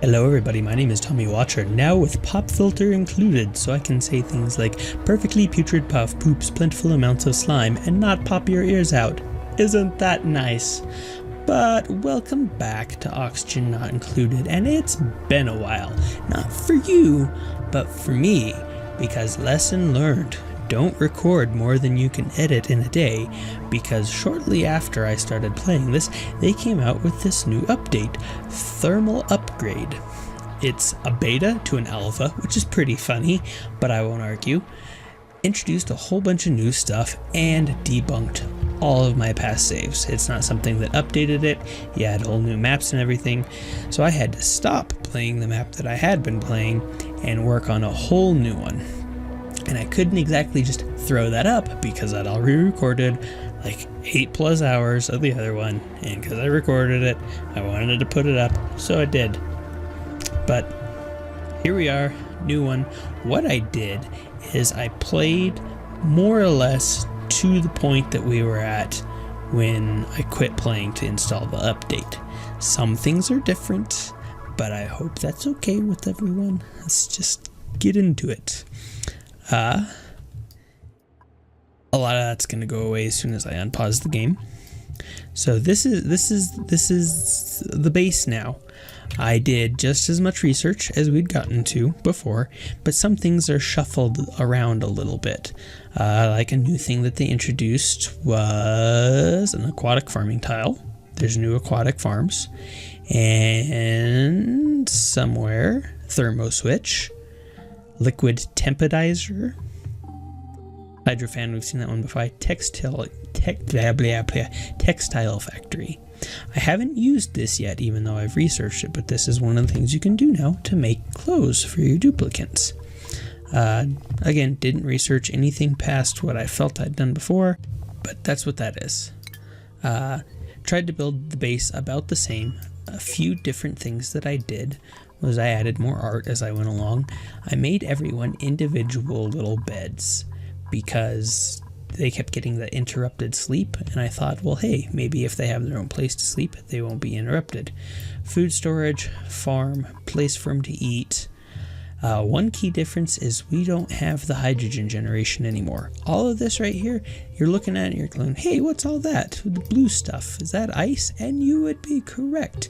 Hello everybody, my name is Tommy Watcher, now with pop filter included, so I can say things like perfectly putrid puff poops plentiful amounts of slime and not pop your ears out. Isn't that nice? But welcome back to Oxygen Not Included, and it's been a while. Not for you, but for me, because lesson learned. Don't record more than you can edit in a day, because shortly after I started playing this, they came out with this new update, Thermal Upgrade. It's a beta to an alpha, which is pretty funny, but I won't argue. Introduced a whole bunch of new stuff and debunked all of my past saves. It's not something that updated it. You had whole new maps and everything, so I had to stop playing the map that I had been playing and work on a whole new one. And I couldn't exactly just throw that up because I'd already recorded like 8+ hours of the other one, and because I recorded it, I wanted to put it up, so I did. But here we are, new one. What I did is I played more or less to the point that we were at when I quit playing to install the update. Some things are different, but I hope that's okay with everyone. Let's just get into it. A lot of that's going to go away as soon as I unpause the game. So this is the base now. I did just as much research as we'd gotten to before, but some things are shuffled around a little bit. Like a new thing that they introduced was an aquatic farming tile. There's new aquatic farms, and somewhere thermo switch. Liquid tempedizer, hydrofan, we've seen that one before. Textile factory. I haven't used this yet, even though I've researched it, but this is one of the things you can do now to make clothes for your duplicants. Again, didn't research anything past what I felt I'd done before, but that's what that is. Tried to build the base about the same. A few different things that I did was I added more art as I went along. I made everyone individual little beds because they kept getting the interrupted sleep, and I thought, well, hey, maybe if they have their own place to sleep, they won't be interrupted. Food storage, farm, place for them to eat. One key difference is we don't have the hydrogen generation anymore. All of this right here, you're looking at it and you're going, hey, what's all that? The blue stuff, is that ice? And you would be correct.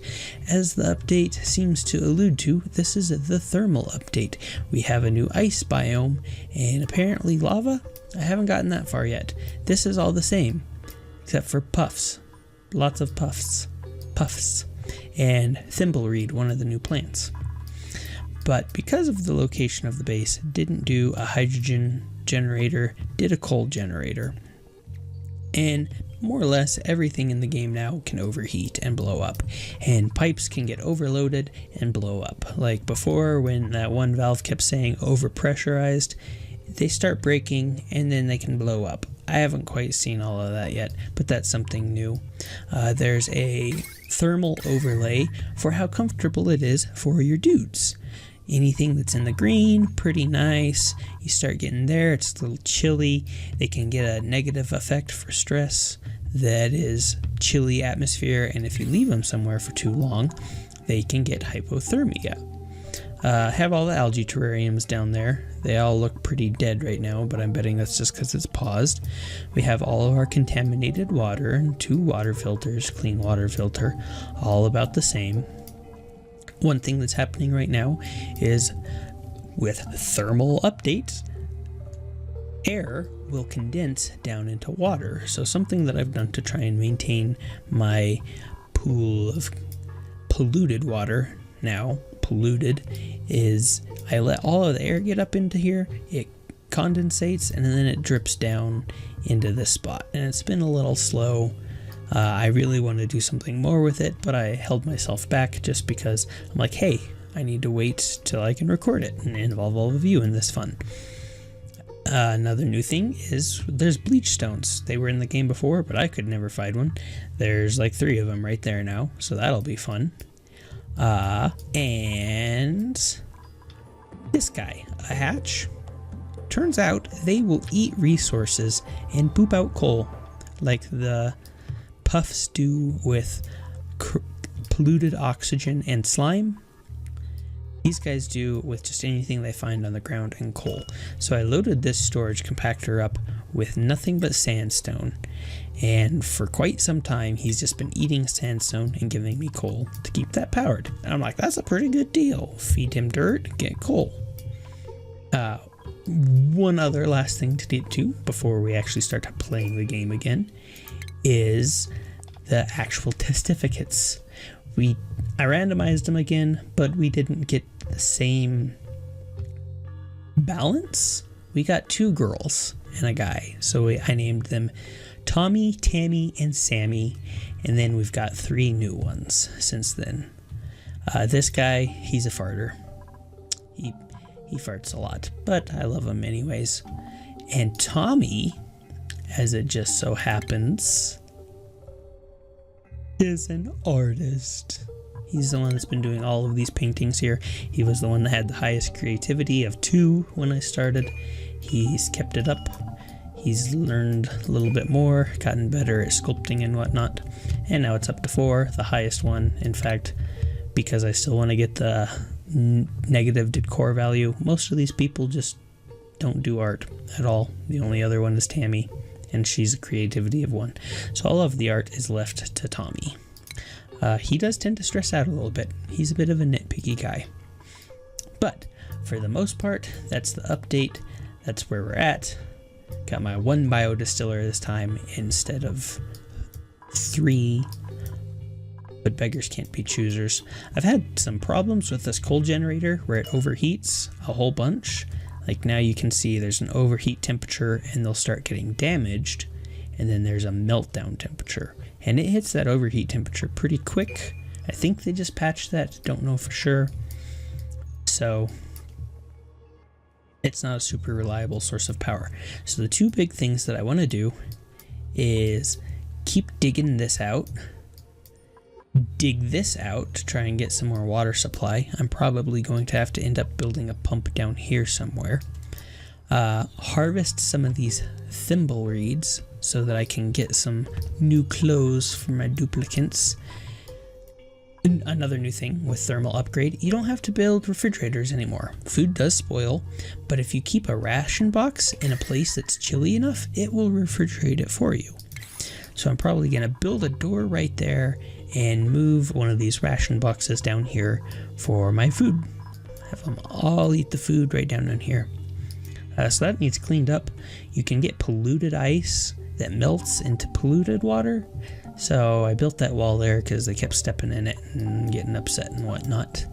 As the update seems to allude to, this is the thermal update. We have a new ice biome and apparently lava. I haven't gotten that far yet. This is all the same, except for puffs. Lots of puffs. And thimbleweed, one of the new plants. But because of the location of the base, didn't do a hydrogen generator, did a coal generator. And more or less everything in the game now can overheat and blow up. And pipes can get overloaded and blow up. Like before, when that one valve kept saying overpressurized, they start breaking and then they can blow up. I haven't quite seen all of that yet, but that's something new. There's a thermal overlay for how comfortable it is for your dudes. Anything that's in the green, pretty nice. You start getting there, it's a little chilly. They can get a negative effect for stress. That is chilly atmosphere, and if you leave them somewhere for too long, they can get hypothermia. Have all the algae terrariums down there. They all look pretty dead right now, but I'm betting that's just because it's paused. We have all of our contaminated water and 2 water filters, clean water filter, all about the same. One thing that's happening right now is with thermal updates, air will condense down into water. So something that I've done to try and maintain my pool of polluted water now, is I let all of the air get up into here, it condensates, and then it drips down into this spot. And it's been a little slow. I really want to do something more with it, but I held myself back just because I'm like, hey, I need to wait till I can record it and involve all of you in this fun. Another new thing is there's bleach stones. They were in the game before, but I could never find one. There's like 3 of them right there now, so that'll be fun. And this guy, a hatch. Turns out they will eat resources and poop out coal, like the puffs do with polluted oxygen and slime. These guys do with just anything they find on the ground and coal. So I loaded this storage compactor up with nothing but sandstone, and for quite some time he's just been eating sandstone and giving me coal to keep that powered. And I'm like, that's a pretty good deal. Feed him dirt, get coal. One other last thing to get to before we actually start playing the game again is the actual testificates. I randomized them again, but we didn't get the same balance. We got 2 girls and a guy, so I named them Tommy, Tammy, and Sammy, and then we've got 3 new ones since then. This guy, he's a farter. He farts a lot, but I love him anyways. And Tommy, as it just so happens, is an artist. He's the one that's been doing all of these paintings here. He was the one that had the highest creativity of 2 when I started. He's kept it up. He's learned a little bit more, gotten better at sculpting and whatnot. And now it's up to 4, the highest one. In fact, because I still want to get the negative decor value, most of these people just don't do art at all. The only other one is Tammy, and she's a creativity of 1. So all of the art is left to Tommy. He does tend to stress out a little bit. He's a bit of a nitpicky guy. But for the most part, that's the update. That's where we're at. Got my 1 biodistiller this time instead of 3. But beggars can't be choosers. I've had some problems with this coal generator where it overheats a whole bunch. Like now you can see there's an overheat temperature and they'll start getting damaged. And then there's a meltdown temperature. And it hits that overheat temperature pretty quick. I think they just patched that, don't know for sure. So it's not a super reliable source of power. So the 2 big things that I want to do is keep digging this out. Dig this out to try and get some more water supply. I'm probably going to have to end up building a pump down here somewhere. Harvest some of these thimble reeds so that I can get some new clothes for my duplicants. And another new thing with thermal upgrade, you don't have to build refrigerators anymore. Food does spoil, but if you keep a ration box in a place that's chilly enough, it will refrigerate it for you. So I'm probably going to build a door right there and move one of these ration boxes down here for my food. Have them all eat the food right down in here. So that needs cleaned up. You can get polluted ice that melts into polluted water. So I built that wall there because they kept stepping in it and getting upset and whatnot.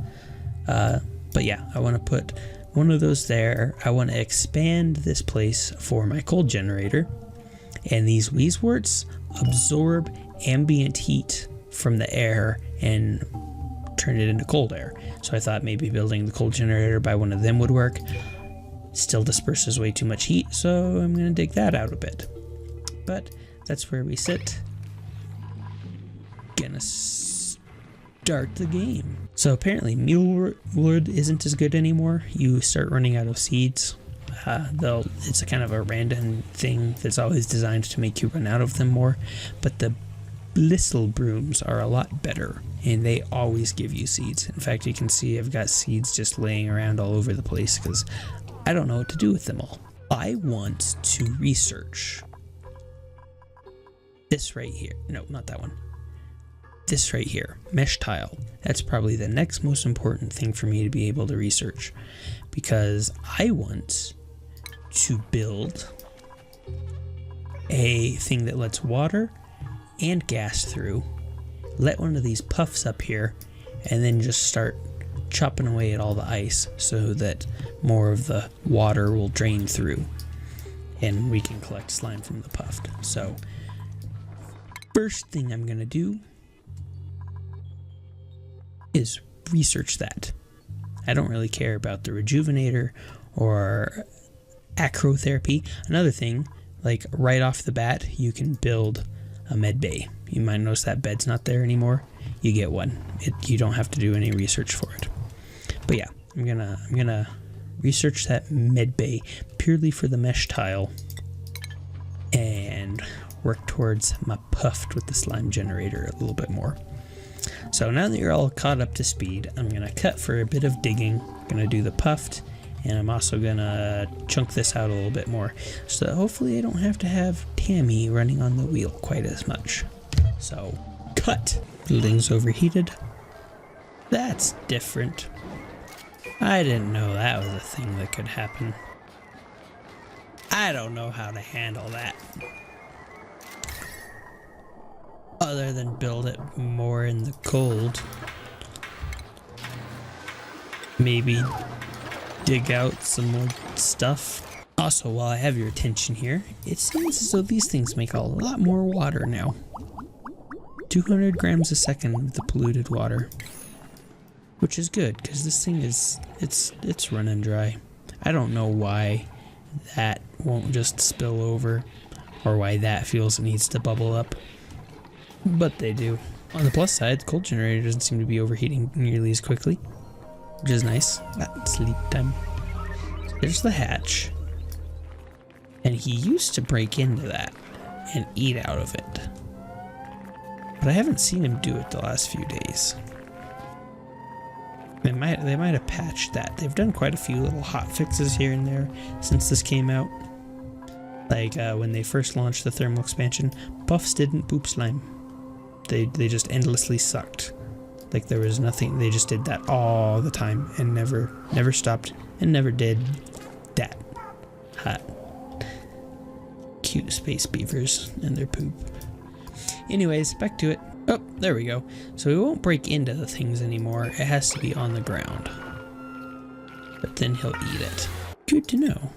But yeah, I want to put one of those there. I want to expand this place for my coal generator. And these Wheezeworts absorb ambient heat from the air and turn it into cold air. So I thought maybe building the coal generator by one of them would work. Still disperses way too much heat, so I'm going to dig that out a bit. But that's where we sit. Gonna start the game. So apparently mulewood isn't as good anymore. You start running out of seeds. Though it's a kind of a random thing that's always designed to make you run out of them more. But the blistle brooms are a lot better, and they always give you seeds. In fact, you can see I've got seeds just laying around all over the place because I don't know what to do with them all. I want to research this right here. No, not that one. This right here, mesh tile. That's probably the next most important thing for me to be able to research, because I want to build a thing that lets water and gas through, let one of these puffs up here, and then just start chopping away at all the ice so that more of the water will drain through and we can collect slime from the puffed. So first thing I'm gonna do is research that. I don't really care about the rejuvenator or acrotherapy. Another thing, like right off the bat, you can build a med bay. You might notice that bed's not there anymore. You get one. You don't have to do any research for it. But yeah, I'm gonna research that med bay purely for the mesh tile and work towards my puffed with the slime generator a little bit more. So now that you're all caught up to speed, I'm gonna cut for a bit of digging. I'm gonna do the puffed, and I'm also gonna chunk this out a little bit more. So that hopefully I don't have to have Tammy running on the wheel quite as much. So, cut! Building's overheated. That's different. I didn't know that was a thing that could happen. I don't know how to handle that. Other than build it more in the cold. Maybe dig out some more stuff. Also, while I have your attention here, it seems as though these things make a lot more water now. 200 grams a second of the polluted water. Which is good, because this thing is, it's running dry. I don't know why that won't just spill over, or why that feels it needs to bubble up. But they do. On the plus side, the cold generator doesn't seem to be overheating nearly as quickly, which is nice. Sleep time. There's the hatch. And he used to break into that and eat out of it. But I haven't seen him do it the last few days. They might have patched that. They've done quite a few little hot fixes here and there since this came out. Like when they first launched the thermal expansion, buffs didn't poop slime. They just endlessly sucked. Like there was nothing. They just did that all the time and never stopped and never did that. Hot. Cute space beavers and their poop. Anyways, back to it. Oh, there we go. So he won't break into the things anymore. It has to be on the ground. But then he'll eat it. Good to know.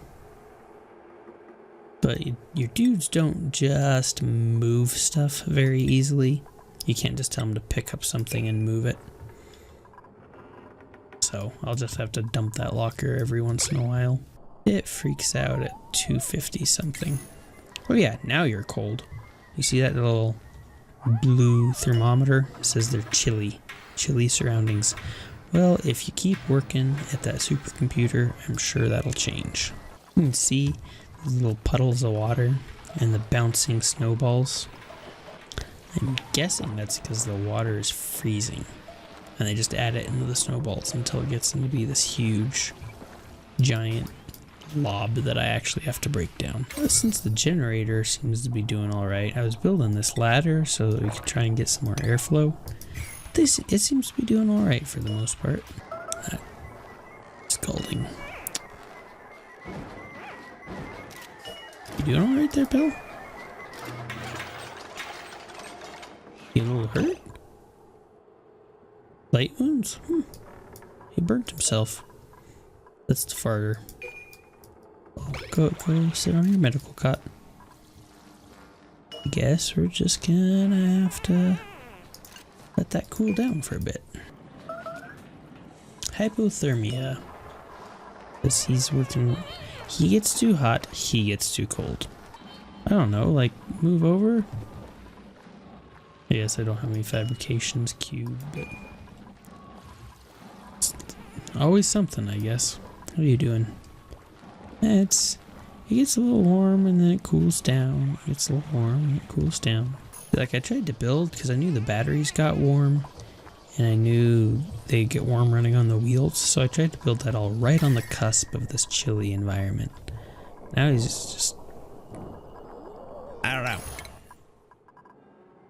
But your dudes don't just move stuff very easily. You can't just tell them to pick up something and move it. So I'll just have to dump that locker every once in a while. It freaks out at 250 something. Oh yeah, now you're cold. You see that little blue thermometer? It says they're chilly surroundings. Well, if you keep working at that supercomputer, I'm sure that'll change. You can see these little puddles of water and the bouncing snowballs. I'm guessing that's because the water is freezing and they just add it into the snowballs until it gets into be this huge giant lob that I actually have to break down. Well, since the generator seems to be doing alright, I was building this ladder so that we could try and get some more airflow. It seems to be doing alright for the most part. Scalding. You doing alright there, pal? You a little hurt? Light wounds? He burnt himself. That's the farter. Go sit on your medical cot. I guess we're just gonna have to let that cool down for a bit. Hypothermia. Because he's working. He gets too hot, he gets too cold. I don't know, like move over? Yes, I don't have any fabrications queued, but it's always something, I guess. What are you doing? It gets a little warm and then it cools down. It gets a little warm and it cools down. Like I tried to build because I knew the batteries got warm and I knew they'd get warm running on the wheels. So I tried to build that all right on the cusp of this chilly environment. Now he's just I don't know.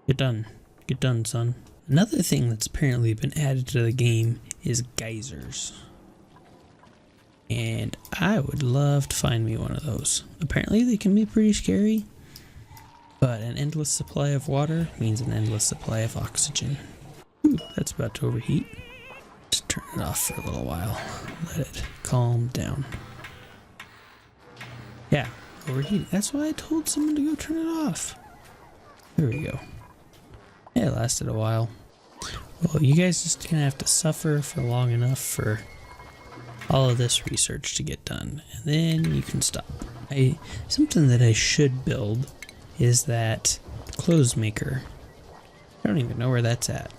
Get done. Get done, son. Another thing that's apparently been added to the game is geysers. And I would love to find me one of those. Apparently they can be pretty scary, but an endless supply of water means an endless supply of oxygen. Ooh, that's about to overheat. Just turn it off for a little while. Let it calm down. Yeah, overheating. That's why I told someone to go turn it off. There we go. Yeah, it lasted a while. Well, you guys just gonna have to suffer for long enough for all of this research to get done, and then you can stop. Something that I should build is that clothes maker. I don't even know where that's at.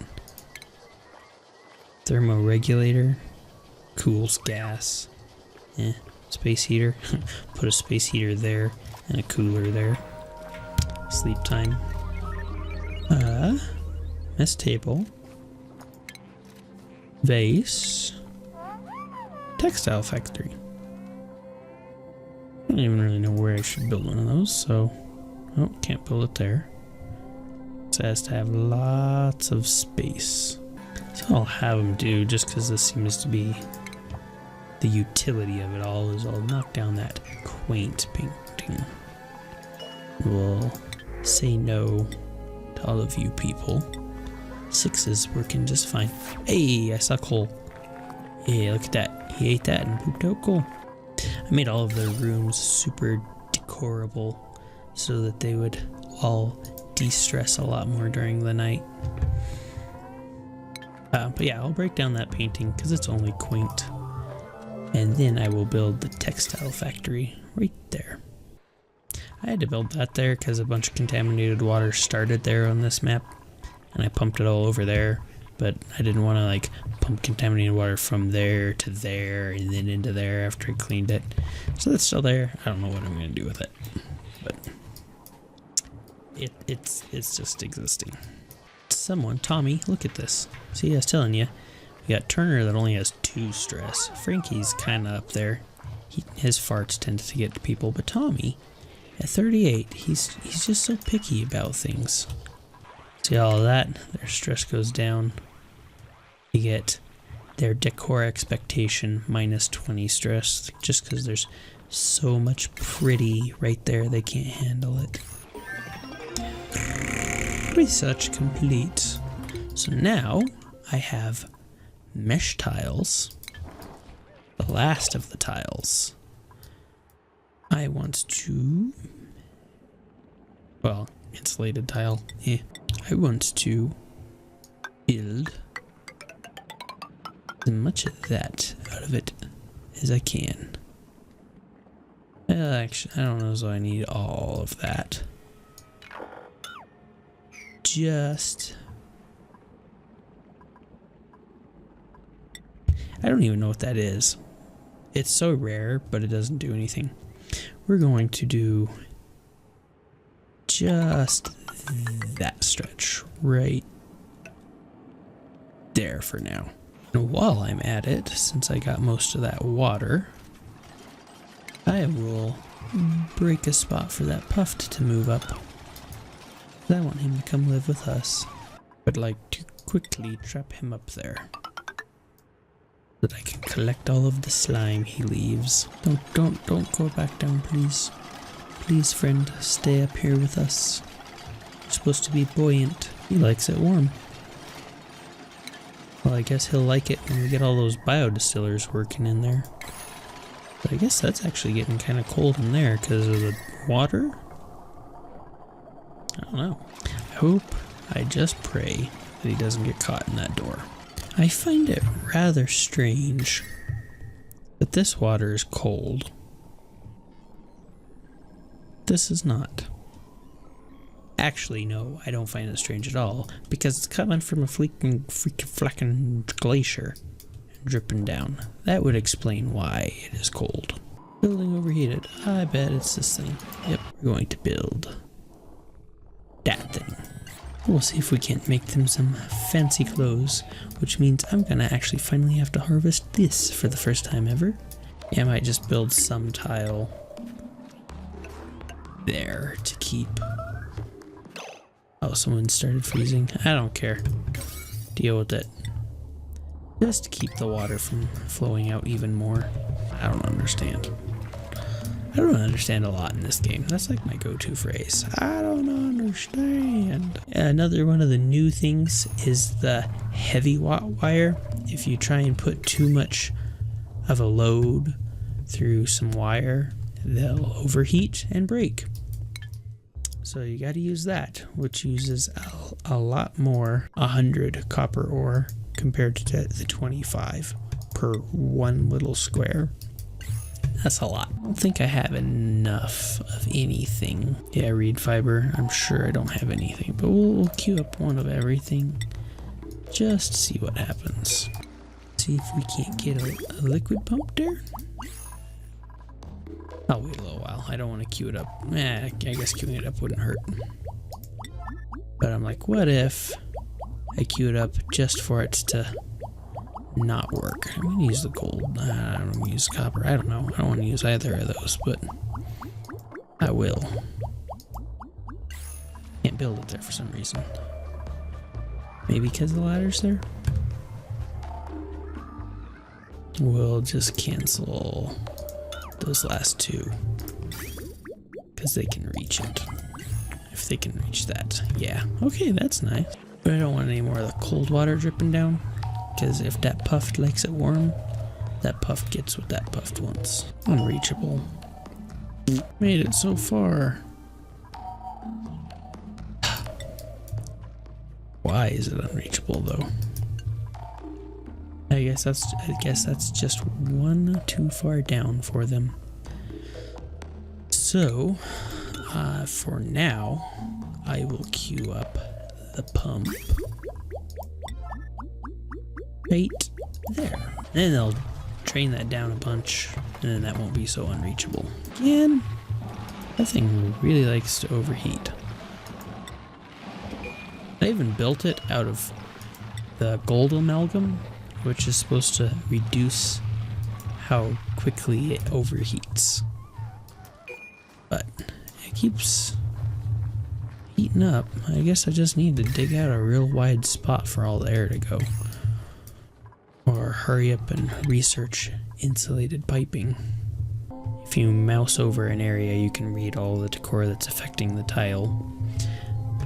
Thermoregulator, cools gas. Space heater. Put a space heater there and a cooler there. Sleep time. Mess table. Vase. Textile factory. I don't even really know where I should build one of those, so... Oh, can't build it there. It has to have lots of space. So I'll have them do, just because this seems to be the utility of it all, is I'll knock down that quaint painting. We'll say no to all of you people. 6 is working just fine. Hey, I saw coal. Yeah, look at that. He ate that and pooped out coal. I made all of their rooms super decorable so that they would all de-stress a lot more during the night. But yeah, I'll break down that painting because it's only quaint. And then I will build the textile factory right there. I had to build that there because a bunch of contaminated water started there on this map. And I pumped it all over there. But I didn't want to like pump contaminated water from there to there and then into there after I cleaned it. So that's still there. I don't know what I'm going to do with it. But it's just existing. Someone, Tommy, look at this. See, I was telling you, we got Turner that only has 2 stress. Frankie's kind of up there. His farts tend to get to people, but Tommy, at 38, he's just so picky about things. See all of that? Their stress goes down. You get their decor expectation minus 20 stress, just because there's so much pretty right there, they can't handle it. Research complete. So now I have mesh tiles, the last of the tiles. I want to, well, insulated tile, I want to build as much of that out of it as I can. Actually, I don't know as though I need all of that. Just... I don't even know what that is. It's so rare, but it doesn't do anything. We're going to do just that stretch right there for now. And while I'm at it, since I got most of that water, I will break a spot for that Puffed to move up. I want him to come live with us. I'd like to quickly trap him up there, so that I can collect all of the slime he leaves. Don't go back down, please. Please, friend, stay up here with us. You're supposed to be buoyant. He likes it warm. Well, I guess he'll like it when we get all those biodistillers working in there. But I guess that's actually getting kind of cold in there because of the water. I don't know. I just pray that he doesn't get caught in that door. I find it rather strange that this water is cold. This is not. Actually, no, I don't find it strange at all, because it's coming from a freaking glacier and dripping down. That would explain why it is cold. Building overheated. I bet it's this thing. Yep, we're going to build that thing. We'll see if we can't make them some fancy clothes, which means I'm gonna actually finally have to harvest this for the first time ever. Yeah, I might just build some tile there to keep. Oh, someone started freezing. I don't care. Deal with it. Just to keep the water from flowing out even more. I don't understand. I don't understand a lot in this game. That's like my go-to phrase. I don't understand. Another one of the new things is the heavy watt wire. If you try and put too much of a load through some wire, they'll overheat and break. So you got to use that, which uses a lot more 100 copper ore compared to the 25 per one little square. That's a lot. I don't think I have enough of anything. Yeah, reed fiber. I'm sure I don't have anything, but we'll queue up one of everything. Just see what happens. See if we can't get a liquid pump there. I'll wait a little while. I don't want to queue it up. I guess queuing it up wouldn't hurt. But I'm like, what if I queue it up just for it to not work? I'm gonna use the gold. I don't want to use copper. I don't know. I don't want to use either of those, but I will. Can't build it there for some reason. Maybe because the ladder's there? We'll just cancel those last two. Because they can reach it. If they can reach that. Yeah. Okay, that's nice. But I don't want any more of the cold water dripping down. Because if that puff likes it warm, that puff gets what that puff wants. Unreachable. Made it so far. Why is it unreachable though? I guess that's just one too far down for them. So, for now, I will queue up the pump right there. And then they'll drain that down a bunch, and then that won't be so unreachable. Again, that thing really likes to overheat. I even built it out of the gold amalgam, which is supposed to reduce how quickly it overheats. But it keeps heating up. I guess I just need to dig out a real wide spot for all the air to go. Or hurry up and research insulated piping. If you mouse over an area, you can read all the decor that's affecting the tile.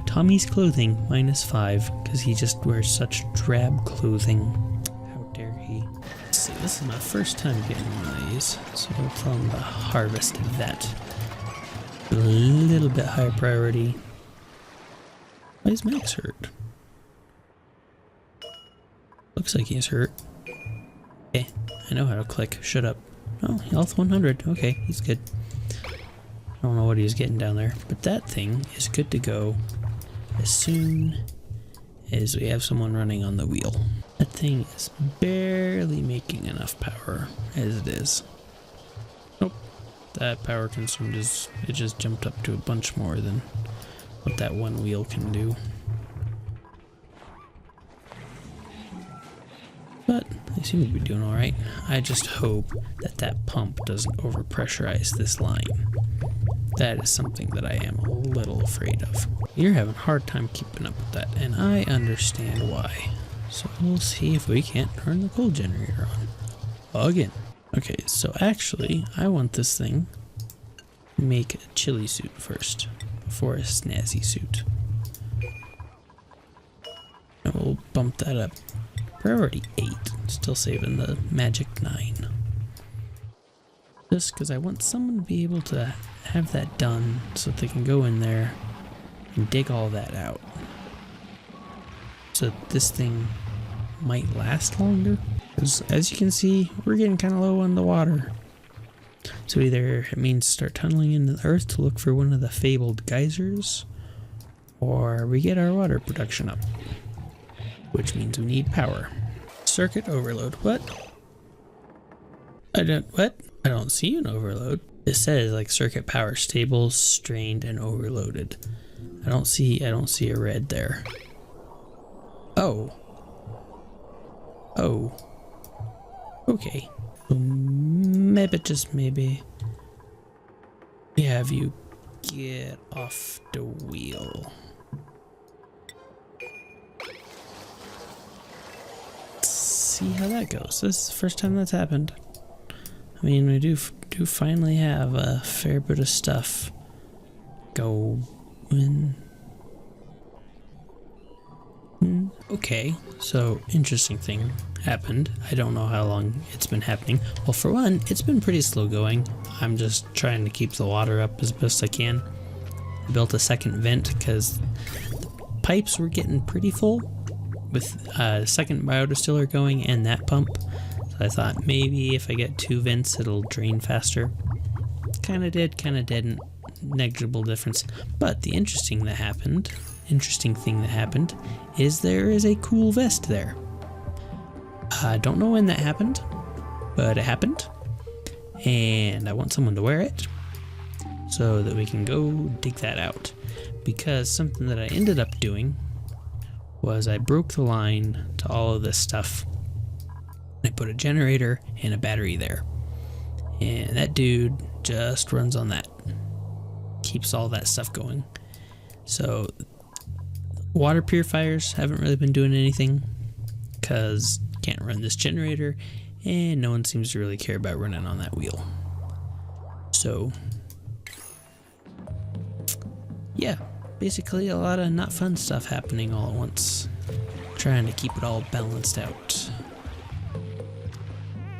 Tommy's clothing, -5, because he just wears such drab clothing. How dare he? Let's see, this is my first time getting one of these, so we'll tell him to harvest that. A little bit higher priority. Why is Max hurt? Looks like he's hurt. Okay, I know how to click. Shut up. Oh, health 100. Okay, he's good. I don't know what he's getting down there, but that thing is good to go as soon as we have someone running on the wheel. That thing is barely making enough power as it is. Nope. That power consumed it just jumped up to a bunch more than what that one wheel can do. But they seem to be doing alright. I just hope that that pump doesn't overpressurize this line. That is something that I am a little afraid of. You're having a hard time keeping up with that, and I understand why. So we'll see if we can't turn the coal generator on. Again. Okay, so actually, I want this thing to make a chili suit first, before a snazzy suit. And we'll bump that up. Priority 8, still saving the magic 9. Just because I want someone to be able to have that done so that they can go in there and dig all that out. So this thing might last longer. Because as you can see, we're getting kind of low on the water. So either it means start tunneling into the earth to look for one of the fabled geysers, or we get our water production up. Which means we need power. Circuit overload. What? I don't see an overload. It says like circuit power stable, strained, and overloaded. I don't see a red there. Oh. Okay. Maybe, just maybe, we have you get off the wheel. See how that goes. This is the first time that's happened. I mean, we do finally have a fair bit of stuff going. Okay, so interesting thing happened. I don't know how long it's been happening. Well, for one, it's been pretty slow going. I'm just trying to keep the water up as best I can. I built a second vent because the pipes were getting pretty full with a second biodistiller going and that pump. So I thought maybe if I get 2 vents, it'll drain faster. Kinda did, kinda didn't. Negligible difference. But the interesting thing that happened is there is a cool vest there. I don't know when that happened, but it happened. And I want someone to wear it so that we can go dig that out. Because something that I ended up doing was I broke the line to all of this stuff I put a generator and a battery there. And that dude just runs on that. Keeps all that stuff going. So water purifiers haven't really been doing anything because can't run this generator and no one seems to really care about running on that wheel. So yeah, basically a lot of not fun stuff happening all at once. Trying to keep it all balanced out.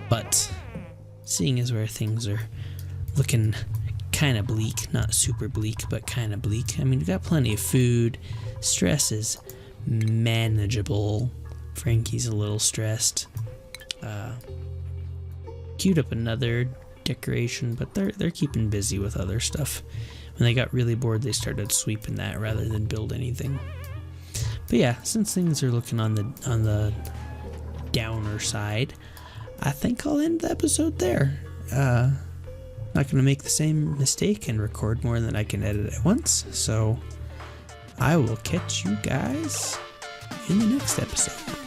But seeing as where things are looking kind of bleak, not super bleak, but kind of bleak. I mean, we got plenty of food. Stress is manageable. Frankie's a little stressed. Queued up another decoration, but they're keeping busy with other stuff. When they got really bored, they started sweeping that rather than build anything. But yeah, since things are looking on the downer side, I think I'll end the episode there. Not going to make the same mistake and record more than I can edit at once, so I will catch you guys in the next episode.